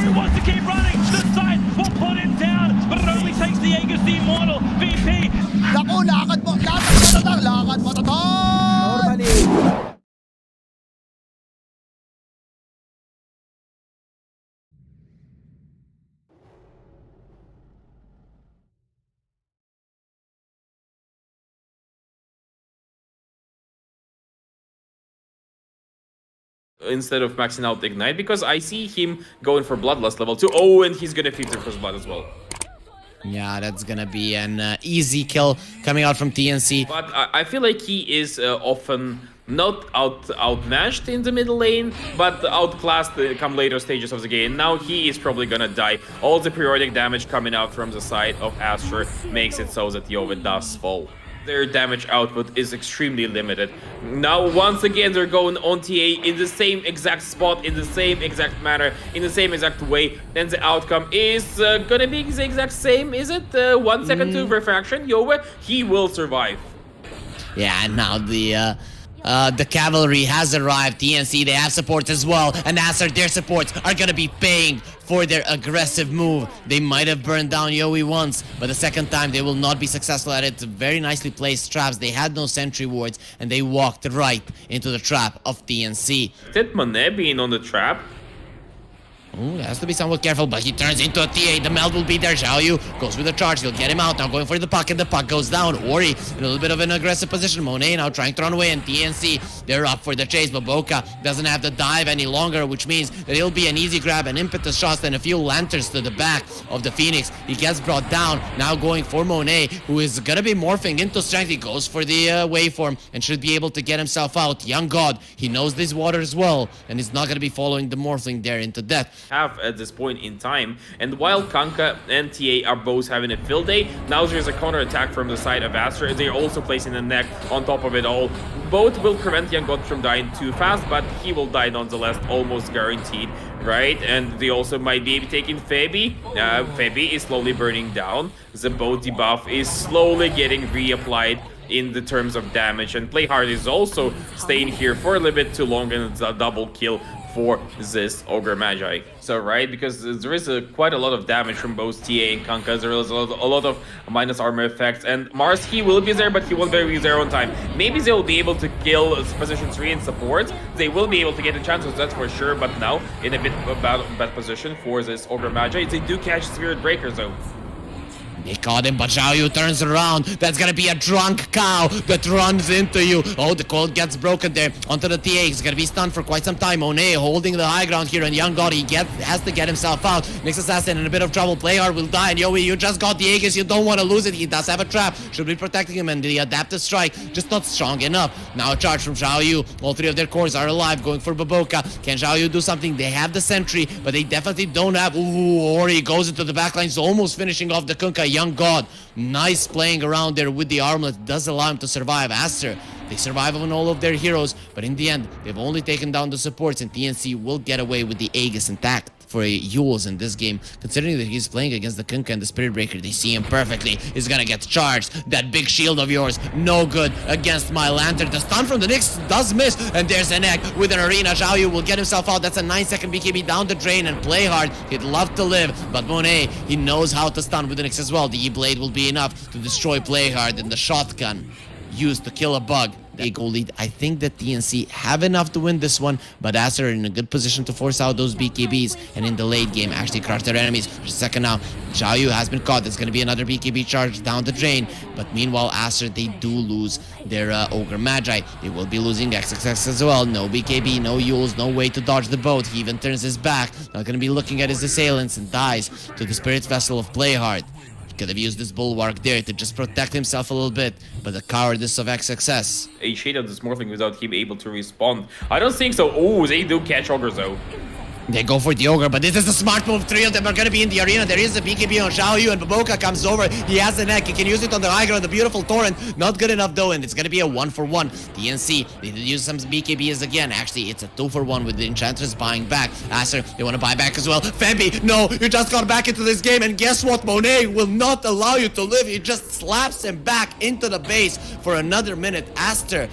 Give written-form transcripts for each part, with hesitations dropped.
He wants to keep running. The side will put him down, but it only takes the Aegis the Immortal. VP. Naku, lakad mo to, Normally. Instead of maxing out Ignite, because I see him going for Bloodlust level 2. Oh, and he's gonna feed their first blood as well. Yeah, that's gonna be an easy kill coming out from TNC. But I feel like he is often not outmatched in the middle lane, but outclassed come later stages of the game. Now he is probably gonna die. All the periodic damage coming out from the side of Aster makes it so that Yova does fall. Their damage output is extremely limited. Now, once again, they're going on TA in the same exact spot, in the same exact manner, in the same exact way, and the outcome is gonna be the exact same, is it? 1 second to refraction, Yova, he will survive. Yeah, and now the cavalry has arrived. TNC, they have support as well, and Aster, their supports are gonna be paying for their aggressive move. They might have burned down Yowie once, but the second time they will not be successful at it. Very nicely placed traps. They had no sentry wards, and they walked right into the trap of TNC. Did Monet being on the trap? Ooh, has to be somewhat careful, but he turns into a TA. The meld will be there. Xiaoyu goes with the charge. He'll get him out. Now going for the puck, and the puck goes down. Ori in a little bit of an aggressive position. Monet now trying to run away, and TNC, they're up for the chase. But Boca doesn't have the dive any longer, which means that it'll be an easy grab, an impetus shot, and a few lanterns to the back of the Phoenix. He gets brought down. Now going for Monet, who is gonna be morphing into strength. He goes for the waveform and should be able to get himself out. Young God, he knows this water as well, and he's not gonna be following the morphling there into death. Have at this point in time, and while Kanka and TA are both having a field day, now there's a counter attack from the side of Aster. They're also placing the neck on top of it all. Both will prevent Young God from dying too fast, but he will die nonetheless, almost guaranteed, right? And they also might be taking Fabi. Fabi is slowly burning down. The bow debuff is slowly getting reapplied in the terms of damage, and Playhard is also staying here for a little bit too long, and it's a double kill for this Ogre Magi. So, right, because there is quite a lot of damage from both TA and Kanka. There is a lot of minus armor effects, and Mars, he will be there, but he won't be there on time. Maybe they will be able to kill position 3 and support. They will be able to get the chances, that's for sure, but now in a bit of bad position for this Ogre Magi. They do catch Spirit Breakers though. They caught him, but Xiaoyu turns around. That's gonna be a drunk cow that runs into you. Oh, the cold gets broken there onto the TA. He's gonna be stunned for quite some time. Monet holding the high ground here, and Young God, he has to get himself out. Next Assassin in a bit of trouble. Playhard will die, and Yowie, you just got the Aegis. You don't want to lose it. He does have a trap. Should be protecting him, and the adaptive strike just not strong enough. Now a charge from Xiaoyu. All three of their cores are alive, going for Baboka. Can Xiaoyu do something? They have the sentry, but they definitely don't have. Ooh, Ori goes into the backlines, almost finishing off the Kunkka. Young God, nice playing around there with the armlet, does allow him to survive. Aster, they survive on all of their heroes, but in the end, they've only taken down the supports, and TNC will get away with the Aegis intact. For Yules in this game, considering that he's playing against the Kunkka and the Spirit Breaker, they see him perfectly. He's gonna get charged. That big shield of yours, no good against my lantern. The stun from the Nyx does miss, and there's an egg with an arena. Xiaoyu will get himself out. That's a 9-second BKB down the drain, and Playhard, he'd love to live, but Monet, he knows how to stun with the Nyx as well. The E-Blade will be enough to destroy Playhard, and the shotgun used to kill a bug. A goal lead. I think that TNC have enough to win this one, but Aster are in a good position to force out those BKBs, and in the late game actually crush their enemies. Just a second now, Xiaoyu has been caught. There's going to be another BKB charge down the drain, but meanwhile Aster, they do lose their Ogre Magi. They will be losing XXX as well. No BKB, no Yules, no way to dodge the boat. He even turns his back, not going to be looking at his assailants, and dies to the Spirit Vessel of Playhard. Could have used this bulwark there to just protect himself a little bit, but the cowardice of XXS. A shade of this morphling without him able to respond. I don't think so. Oh, they do catch Ogres though. They go for the Ogre, but this is a smart move. Three of them are going to be in the arena. There is a BKB on Xiaoyu, and Baboka comes over. He has the neck. He can use it on the high ground. The beautiful torrent. Not good enough, though, and it's going to be a 1-for-1. TNC, they did use some BKBs again. Actually, it's a 2-for-1 with the Enchantress buying back. Aster, they want to buy back as well. Fembi, no, you just got back into this game, and guess what? Monet will not allow you to live. He just slaps him back into the base for another minute. Aster,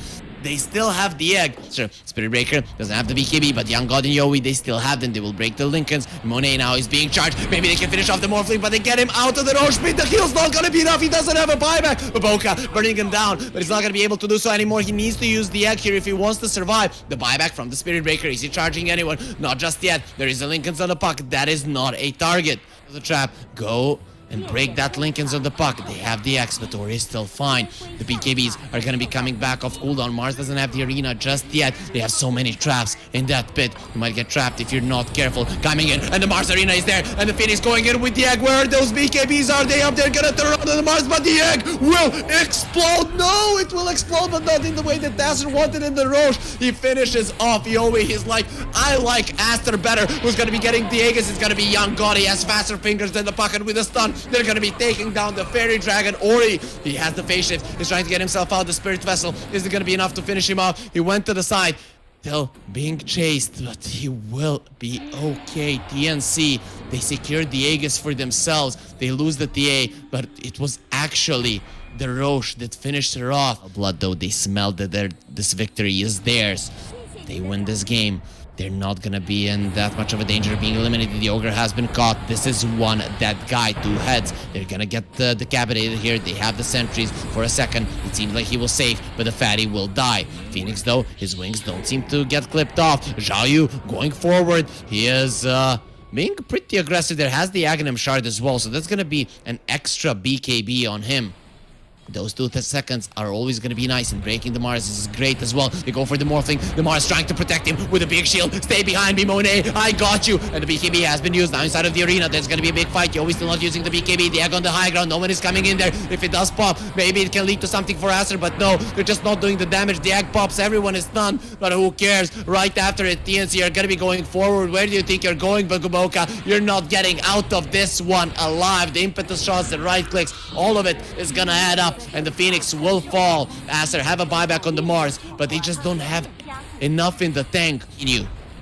they still have the egg. Sure, Spirit Breaker doesn't have the BKB, but Young God and Yowie, they still have them. They will break the Lincolns. Monet now is being charged. Maybe they can finish off the Morphling, but they get him out of the Roche Pit. The kill's not gonna be enough. He doesn't have a buyback. Boca burning him down, but he's not gonna be able to do so anymore. He needs to use the egg here if he wants to survive. The buyback from the Spirit Breaker. Is he charging anyone? Not just yet. There is a Lincolns on the puck. That is not a target. The trap. Go and break that Lincolns on the puck. They have the X, but Ori is still fine. The BKBs are going to be coming back off cooldown. Mars doesn't have the arena just yet. They have so many traps in that pit. You might get trapped if you're not careful. Coming in, and the Mars arena is there, and the Phoenix going in with the egg. Where are those BKBs? Are they up there? Gonna turn around on the Mars, but the egg will explode. No, it will explode, but not in the way that Aster wanted in the Roche. He finishes off Yowie. He's like, I like Aster better. Who's going to be getting the Aegis? It's going to be Young God. He has faster fingers than the puck, and with a stun, they're going to be taking down the Fairy Dragon. Ori, he has the face shift. He's trying to get himself out. The Spirit Vessel isn't going to be enough to finish him off. He went to the side. Still being chased, but he will be okay. TNC, they secured the Aegis for themselves. They lose the TA, but it was actually the Roche that finished her off. Blood, though, they smelled that this victory is theirs. They win this game. They're not gonna be in that much of a danger of being eliminated. The Ogre has been caught. This is one dead guy, 2 heads. They're gonna get decapitated here. They have the sentries for a second. It seems like he will save, but the fatty will die. Phoenix, though, his wings don't seem to get clipped off. Zhao Yu going forward. He is being pretty aggressive. There has the Aghanim Shard as well, so that's gonna be an extra BKB on him. Those 2 seconds are always going to be nice, and breaking the Mars is great as well. They go for the Morphling. The Mars trying to protect him with a big shield. Stay behind me, Monet. I got you. And the BKB has been used now inside of the arena. There's going to be a big fight. You're always still not using the BKB. The egg on the high ground. No one is coming in there. If it does pop, maybe it can lead to something for Aster, but no, they're just not doing the damage. The egg pops. Everyone is stunned, but who cares? Right after it, TNC are going to be going forward. Where do you think you're going, Baguboka? You're not getting out of this one alive. The impetus shots, the right clicks, all of it is going to add up, and the Phoenix will fall. Aster have a buyback on the Mars, but they just don't have enough in the tank.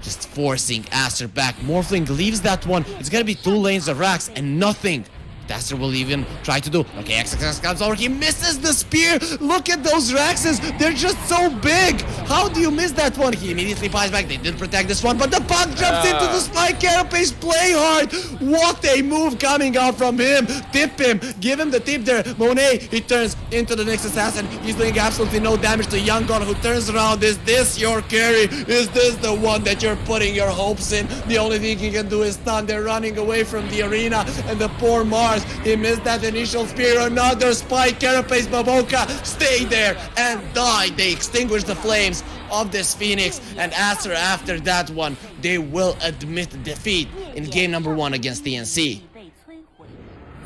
Just forcing Aster back. Morphling leaves that one. It's gonna be 2 lanes of racks and nothing. Aster will even try to do. Okay, XXX comes over. He misses the spear. Look at those Raxes. They're just so big. How do you miss that one? He immediately pies back. They did protect this one, but the puck jumps into the spike. Carapace, play hard. What a move coming out from him. Tip him. Give him the tip there. Monet, he turns into the next assassin. He's doing absolutely no damage to Young God, who turns around. Is this your carry? Is this the one that you're putting your hopes in? The only thing he can do is stun. They're running away from the arena, and the poor Mars, he missed that initial spear. Another spike. Carapace, Baboka, stay there and die. They extinguish the flames of this Phoenix, and Aster, after that one, they will admit defeat in game number 1 against TNC.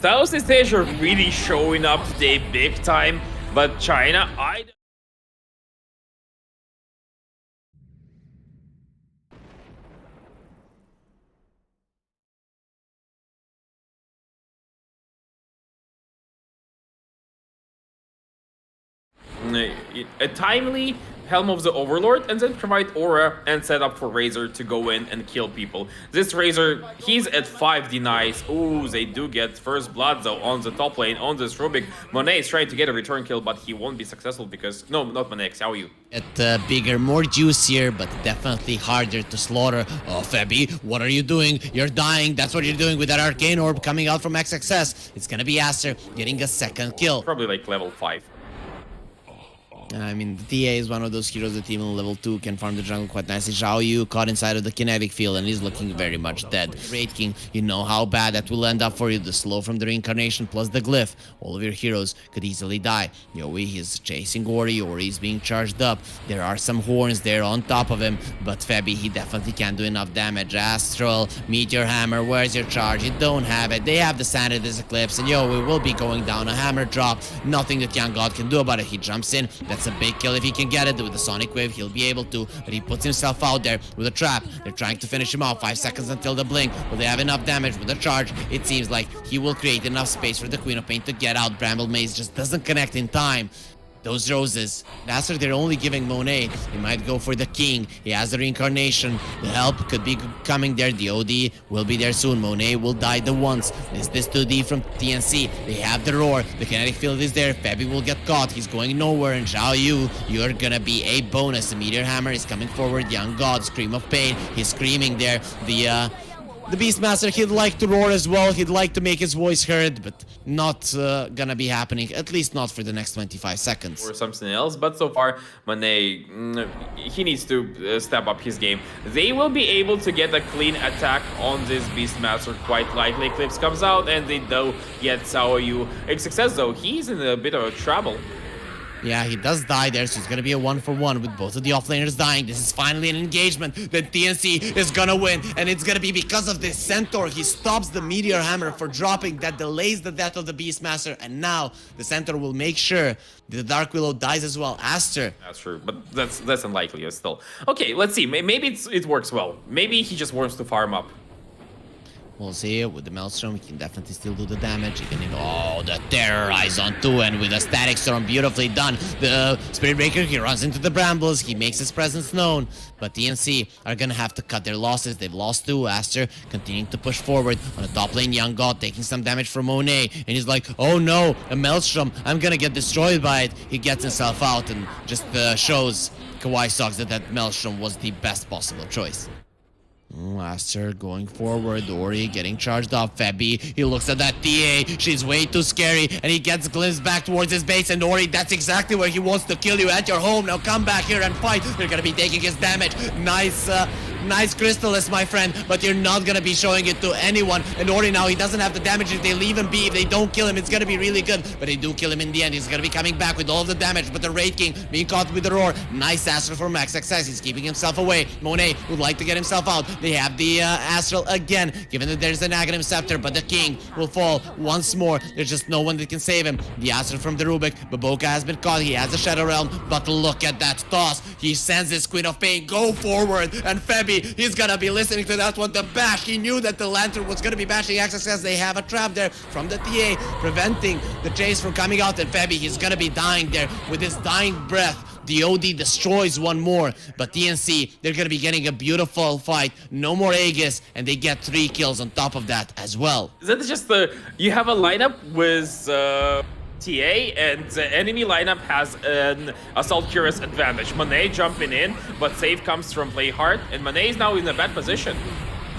Southeast Asia are really showing up today big time, but China, a timely Helm of the Overlord, and then provide aura and set up for Razor to go in and kill people. This Razor, he's at 5 denies. Ooh, they do get first blood though on the top lane on this Rubik. Monet is trying to get a return kill, but he won't be successful because, no, not Monet, Xiao Yu. Bigger, more juicier, but definitely harder to slaughter. Oh, Febby, what are you doing? You're dying. That's what you're doing with that Arcane Orb coming out from XXS. It's gonna be Aster getting a second kill. Probably like level 5. I mean, the TA is one of those heroes that even level 2 can farm the jungle quite nicely. Zhao Yu caught inside of the kinetic field and he's looking very much dead. Raid King, you know how bad that will end up for you. The slow from the reincarnation plus the glyph. All of your heroes could easily die. Yowie is chasing Ori. Ori is being charged up. There are some horns there on top of him, but Febby, he definitely can't do enough damage. Astral, Meteor Hammer, where's your charge? You don't have it. They have the Sanity Eclipse, and Yowie will be going down. A hammer drop. Nothing that Young God can do about it. He jumps in. That's a big kill if he can get it. With the Sonic Wave, he'll be able to, but he puts himself out there with a trap. They're trying to finish him off. 5 seconds until the blink. Will they have enough damage with the charge? It seems like he will create enough space for the Queen of Pain to get out. Bramble Maze just doesn't connect in time. those roses. Aster, they're only giving Monet. He might go for the king. He has the reincarnation. The help could be coming there. The OD will be there soon. Monet will die the once. Is this 2D from TNC? They have the roar. The kinetic field is there. Febby will get caught. He's going nowhere. And Zhao Yu, you're gonna be a bonus. The meteor hammer is coming forward. Young God, scream of pain. He's screaming there. The Beastmaster, he'd like to roar as well. He'd like to make his voice heard, but not gonna be happening, at least not for the next 25 seconds. Or something else, but so far, Monet, he needs to step up his game. They will be able to get a clean attack on this Beastmaster quite likely. Eclipse comes out, and they do get Zhao Yu a success, though. He's in a bit of a trouble. Yeah, he does die there, so it's gonna be a 1-for-1 with both of the offlaners dying. This is finally an engagement that TNC is gonna win, and it's gonna be because of this Centaur. He stops the Meteor Hammer for dropping, that delays the death of the Beastmaster, and now the Centaur will make sure the Dark Willow dies as well. Aster. That's true, but that's unlikely still. Okay, let's see. Maybe it works well. Maybe he just wants to farm up. We'll see. With the Maelstrom, he can definitely still do the damage. Even if, oh, the Terrorize on 2, and with a Static Storm, beautifully done. The Spirit Breaker, he runs into the Brambles. He makes his presence known. But TNC are gonna have to cut their losses. They've lost 2. Aster continuing to push forward on the top lane. Young God taking some damage from Monet. And he's like, oh no, a Maelstrom. I'm gonna get destroyed by it. He gets himself out and just shows KawaiiSocks that Maelstrom was the best possible choice. Aster going forward. Ori getting charged up. Febby, he looks at that TA. She's way too scary, and he gets glimpsed back towards his base. And Ori, that's exactly where he wants to kill you, at your home. Now come back here and fight. You're gonna be taking his damage. Nice Crystallis, my friend, but you're not gonna be showing it to anyone. And Ori now, he doesn't have the damage. If they leave him be, if they don't kill him, it's gonna be really good. But they do kill him in the end. He's gonna be coming back with all of the damage. But the Raid King being caught with the roar. Nice Aster for max success. He's keeping himself away. Monet would like to get himself out. They have the Astral again, given that there's an Aghanim Scepter, but the King will fall once more. There's just no one that can save him. The Astral from the Rubik. Baboka has been caught. He has the Shadow Realm, but look at that toss. He sends his Queen of Pain. Go forward. And Febby, he's gonna be listening to that one. The bash. He knew that the Lantern was gonna be bashing access as they have a trap there from the TA, preventing the chase from coming out. And Febby, he's gonna be dying there with his dying breath. The OD destroys one more, but TNC, they're gonna be getting a beautiful fight. No more Aegis, and they get 3 kills on top of that as well. Is that just you have a lineup with TA, and the enemy lineup has an Assault Curious advantage. Monet jumping in, but save comes from Play Hard, and Monet is now in a bad position.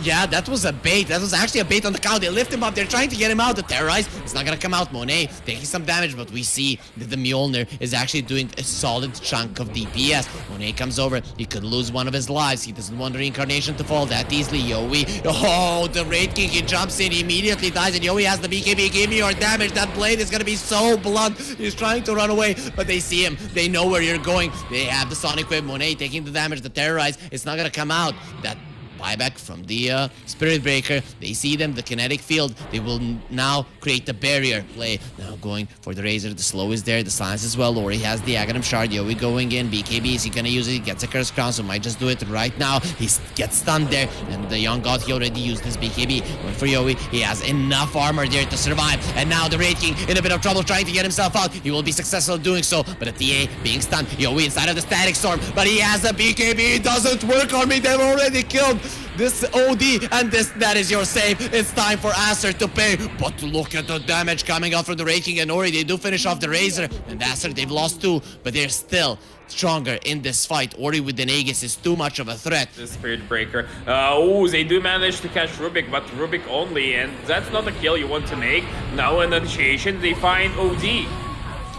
Yeah, that was a bait. That was actually a bait on the cow. They lift him up. They're trying to get him out. The Terrorize, it's not gonna come out. Monet taking some damage, but we see that the Mjolnir is actually doing a solid chunk of DPS. Monet comes over. He could lose one of his lives. He doesn't want the reincarnation to fall that easily. Yowie, oh, the Raid King, he jumps in. He immediately dies, and Yowie has the BKB. Give me your damage. That blade is gonna be so blunt. He's trying to run away, but they see him. They know where you're going. They have the Sonic Wave. Monet taking the damage. The Terrorize, it's not gonna come out. That buyback from the Spirit Breaker. They see them, the kinetic field. They will now create the barrier play. Now going for the Razor. The slow is there, the silence as well. Ori has the Aghanim Shard. Yowie going in. BKB, is he gonna use it? He gets a Curse Crown, so might just do it right now. He gets stunned there, and the Young God, he already used his BKB. Going for Yowie. He has enough armor there to survive. And now the Raid King in a bit of trouble trying to get himself out. He will be successful doing so, but the TA being stunned. Yowie inside of the Static Storm, but he has a BKB. It doesn't work on me. They've already killed this OD, and that is your save. It's time for Aster to pay, but look at the damage coming out from the Raid King and Ori. They do finish off the Razor, and Aster, they've lost 2, but they're still stronger in this fight. Ori with the Aegis is too much of a threat. The Spirit Breaker. They do manage to catch Rubik, but Rubik only, and that's not a kill you want to make. Now in initiation, they find OD.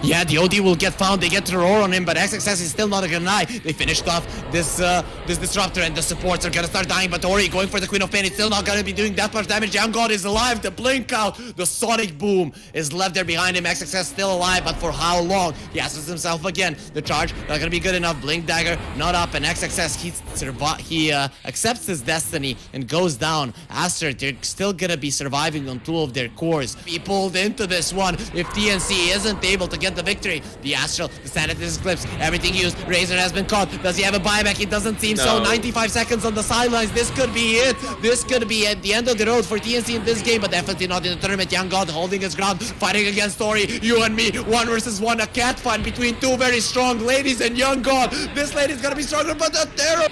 Yeah, the OD will get found. They get the roar on him, but XXS is still not gonna die. They finished off this disruptor, and the supports are gonna start dying. But Ori going for the Queen of Pain. It's still not gonna be doing that much damage. Young God is alive. The blink out, the Sonic Boom is left there behind him. XXS still alive, but for how long? He asks himself again. The charge not gonna be good enough. Blink dagger not up, and XXS he accepts his destiny and goes down. Aster, they're still gonna be surviving on 2 of their cores. Be pulled into this one. If TNC isn't able to get get the victory. The Astral, the Sanitas clips, everything used. Razor has been caught. Does he have a buyback? It doesn't seem so. 95 seconds on the sidelines. This could be it. This could be at the end of the road for TNC in this game, but definitely not in the tournament. Young God holding his ground, fighting against Tori. You and me, 1 versus 1, a cat fight between two very strong ladies, and Young God. This lady's gonna be stronger, but the terror.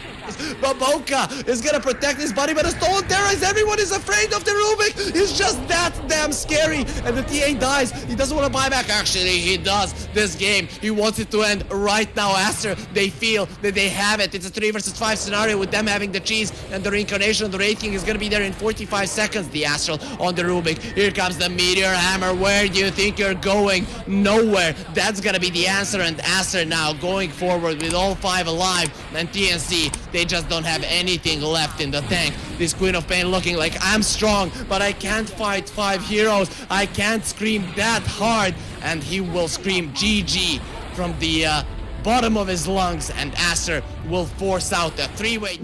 Baboka is gonna protect his body, but a stolen terrorize. Everyone is afraid of the Rubik. He's just that damn scary. And the TA dies. He doesn't want to buy back. Actually, he does. This game, he wants it to end right now. Aster, they feel that they have it. It's a 3 versus 5 scenario with them having the cheese, and the reincarnation of the Wraith King is gonna be there in 45 seconds. The Astral on the Rubik. Here comes the Meteor Hammer. Where do you think you're going? Nowhere. That's gonna be the answer. And Aster now going forward with all 5 alive. And TNC, they just don't have anything left in the tank. This Queen of Pain looking like, I'm strong, but I can't fight 5 heroes. I can't scream that hard. And he will scream GG from the bottom of his lungs, and Aster will force out a 3-way.